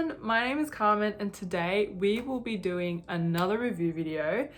everyone, my name is Carmen and today we will be doing another review video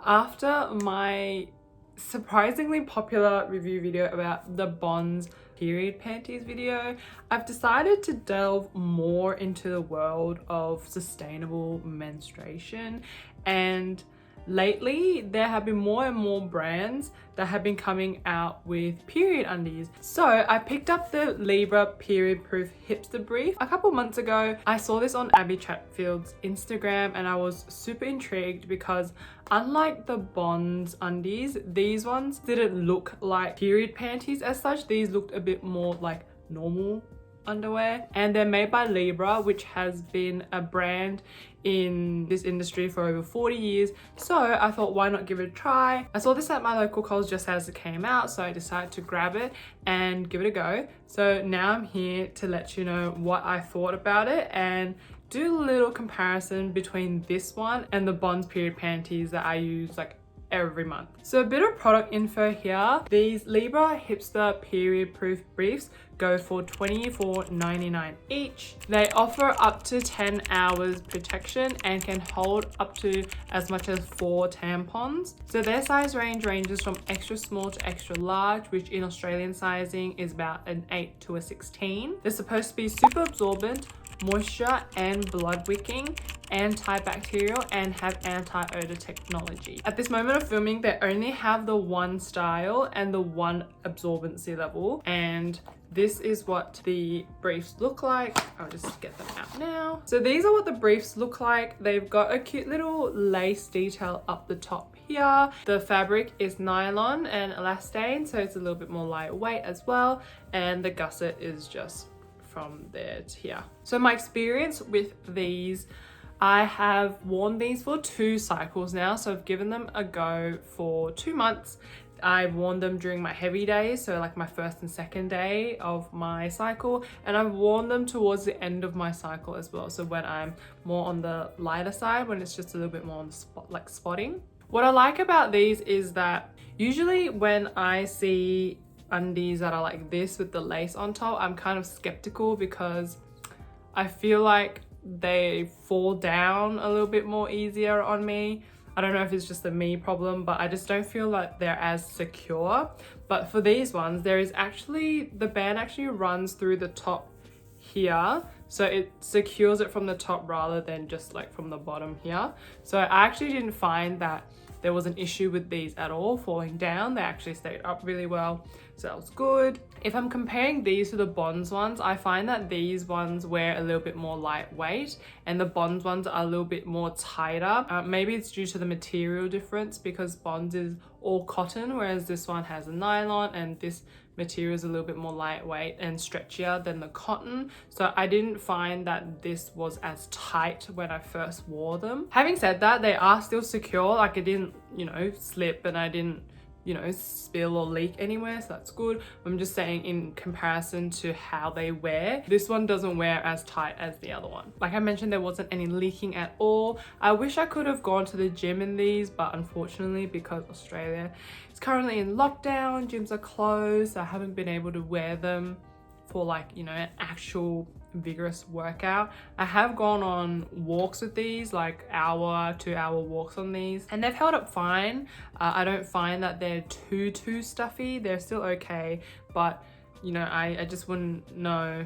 after my surprisingly popular review video about the Bonds period panties video. I've decided to delve more into the world of sustainable menstruation, and lately there have been more and more brands that have been coming out with period undies. So I picked up the Libra period proof hipster brief a couple months ago. I saw this on Abby Chatfield's Instagram and I was super intrigued because unlike the Bonds undies, these ones didn't look like period panties as such. These looked a bit more like normal underwear, and they're made by Libra, which has been a brand in this industry for over 40 years. So I thought, why not give it a try? I saw this at my local Coles just as it came out, so I decided to grab it and give it a go. So now I'm here to let you know what I thought about it and do a little comparison between this one and the Bonds period panties that I use like every month. So a bit of product info here. These Libra hipster period proof briefs go for $24.99 each. They offer up to 10 hours protection and can hold up to as much as 4 tampons. So their size range ranges from extra small to extra large, which in Australian sizing is about an 8 to a 16. They're supposed to be super absorbent, moisture and blood wicking, antibacterial, and have anti-odor technology. At this moment of filming, they only have the one style and the one absorbency level, and this is what the briefs look like. I'll just get them out now. So these are what the briefs look like. They've got a cute little lace detail up the top here. The fabric is nylon and elastane, so it's a little bit more lightweight as well, and the gusset is just from there to here. So my experience with these, I have worn these for 2 cycles now, so I've given them a go for 2 months. I've worn them during my heavy days, so like my first and second day of my cycle, and I've worn them towards the end of my cycle as well, so when I'm more on the lighter side, when it's just a little bit more on the spot, like spotting. What I like about these is that usually when I see undies that are like this with the lace on top, I'm kind of skeptical because I feel like they fall down a little bit more easier on me. I don't know if it's just a me problem, but I just don't feel like they're as secure. But for these ones, there is actually, the band actually runs through the top here, so it secures it from the top rather than just like from the bottom here. So I actually didn't find that there was an issue with these at all falling down. They actually stayed up really well, so that was good. If I'm comparing these to the Bonds ones, I find that these ones wear a little bit more lightweight and the Bonds ones are a little bit more tighter. Maybe it's due to the material difference because Bonds is all cotton, whereas this one has a nylon, and this material is a little bit more lightweight and stretchier than the cotton. So I didn't find that this was as tight when I first wore them. Having said that, they are still secure. Like it didn't, slip, and I didn't, spill or leak anywhere, so that's good. I'm just saying in comparison to how they wear, this one doesn't wear as tight as the other one. Like I mentioned, there wasn't any leaking at all. I wish I could have gone to the gym in these, but unfortunately because Australia is currently in lockdown, gyms are closed, so I haven't been able to wear them for like, an actual vigorous workout. I have gone on walks with these, like 2-hour walks on these, and they've held up fine. I don't find that they're too stuffy. They're still okay, but I just wouldn't know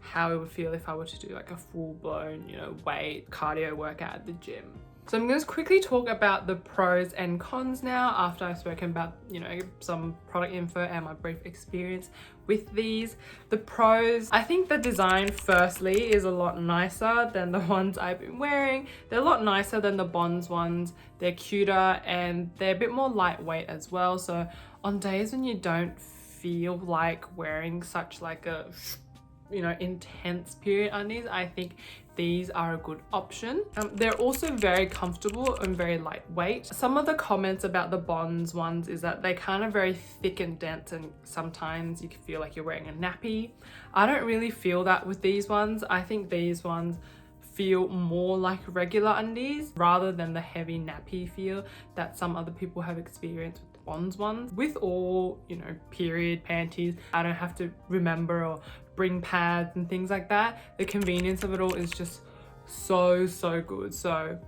how it would feel if I were to do like a full-blown weight cardio workout at the gym. So I'm going to quickly talk about the pros and cons now after I've spoken about, some product info and my brief experience with these. The pros, I think the design firstly is a lot nicer than the ones I've been wearing. They're a lot nicer than the Bonds ones. They're cuter and they're a bit more lightweight as well. So on days when you don't feel like wearing such like a intense period undies, I think these are a good option. They're also very comfortable and very lightweight. Some of the comments about the Bonds ones is that they're kind of very thick and dense, and sometimes you can feel like you're wearing a nappy. I don't really feel that with these ones. I think these ones feel more like regular undies rather than the heavy nappy feel that some other people have experienced with Bonds ones. With all, period panties, I don't have to remember or bring pads and things like that. The convenience of it all is just so good. So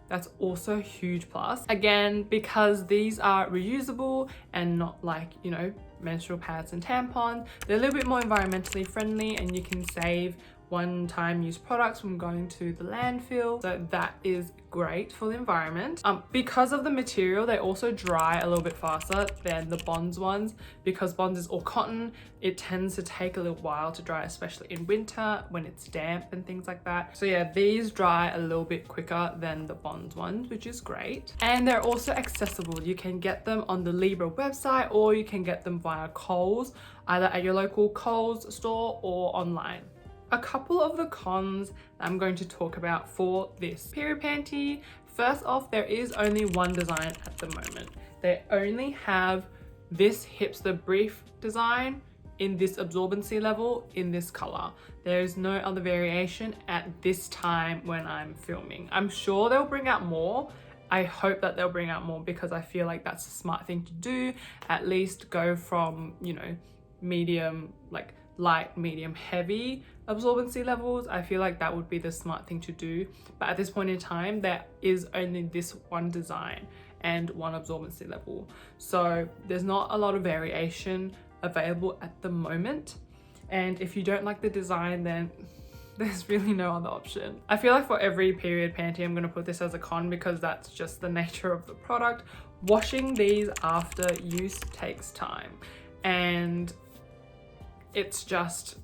that's also a huge plus. Again, because these are reusable and not like, you know, menstrual pads and tampons, they're a little bit more environmentally friendly, and you can save one-time use products from going to the landfill. So that is great for the environment. Because of the material, they also dry a little bit faster than the Bonds ones. Because Bonds is all cotton, it tends to take a little while to dry, especially in winter when it's damp and things like that. So yeah, these dry a little bit quicker than the Bonds ones, which is great. And they're also accessible. You can get them on the Libra website, or you can get them via Coles, either at your local Coles store or online. A couple of the cons I'm going to talk about for this period panty. First off, there is only one design at the moment. They only have this hipster brief design in this absorbency level in this color. There is no other variation at this time when I'm filming. I'm sure they'll bring out more. I hope that they'll bring out more, because I feel like that's a smart thing to do. At least go from, you know, medium, like light, medium, heavy absorbency levels. I feel like that would be the smart thing to do. But at this point in time, there is only this one design and one absorbency level. So there's not a lot of variation available at the moment. And if you don't like the design, then there's really no other option. I feel like for every period panty, I'm going to put this as a con, because that's just the nature of the product. Washing these after use takes time, and it's just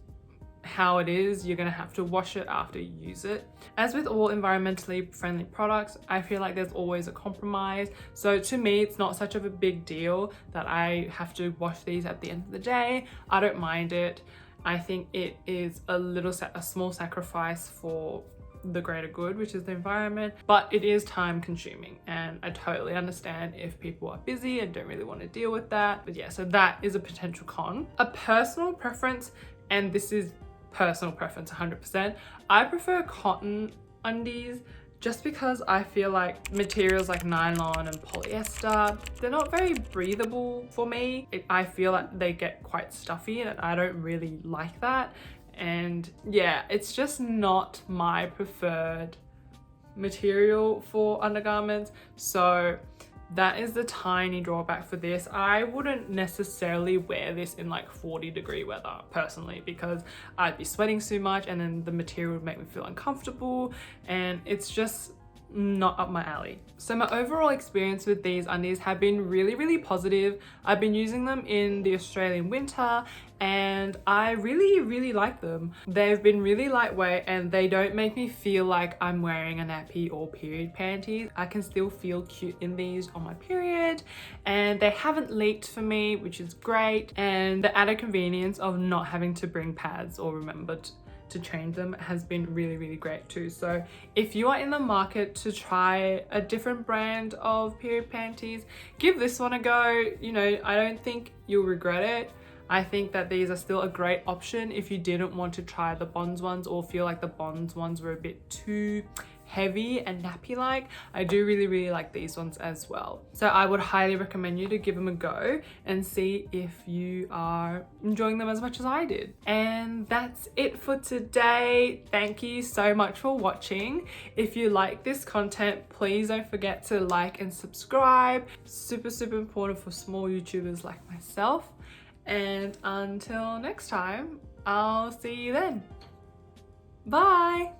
how it is. You're gonna have to wash it after you use it. As with all environmentally friendly products, I feel like there's always a compromise. So to me, it's not such of a big deal that I have to wash these at the end of the day. I don't mind it. I think it is a small sacrifice for the greater good, which is the environment, but it is time consuming, and I totally understand if people are busy and don't really want to deal with that. But yeah, so that is a potential con. A personal preference, and this is personal preference 100%, I prefer cotton undies, just because I feel like materials like nylon and polyester, they're not very breathable for me. I feel like they get quite stuffy, and I don't really like that. And yeah, it's just not my preferred material for undergarments. So that is the tiny drawback for this. I wouldn't necessarily wear this in like 40-degree weather personally, because I'd be sweating so much, and then the material would make me feel uncomfortable, and it's just not up my alley. So my overall experience with these undies have been really positive. I've been using them in the Australian winter, and I really like them. They've been really lightweight, and they don't make me feel like I'm wearing a nappy or period panties. I can still feel cute in these on my period, and they haven't leaked for me, which is great. And the added convenience of not having to bring pads or remember to change them has been really great too. So if you are in the market to try a different brand of period panties, give this one a go. You know, I don't think you'll regret it. I think that these are still a great option if you didn't want to try the Bonds ones, or feel like the Bonds ones were a bit too heavy and nappy like. I do really like these ones as well. So I would highly recommend you to give them a go and see if you are enjoying them as much as I did. And that's it for today. Thank you so much for watching. If you like this content, please don't forget to like and subscribe. Super important for small YouTubers like myself. And until next time, I'll see you then. Bye.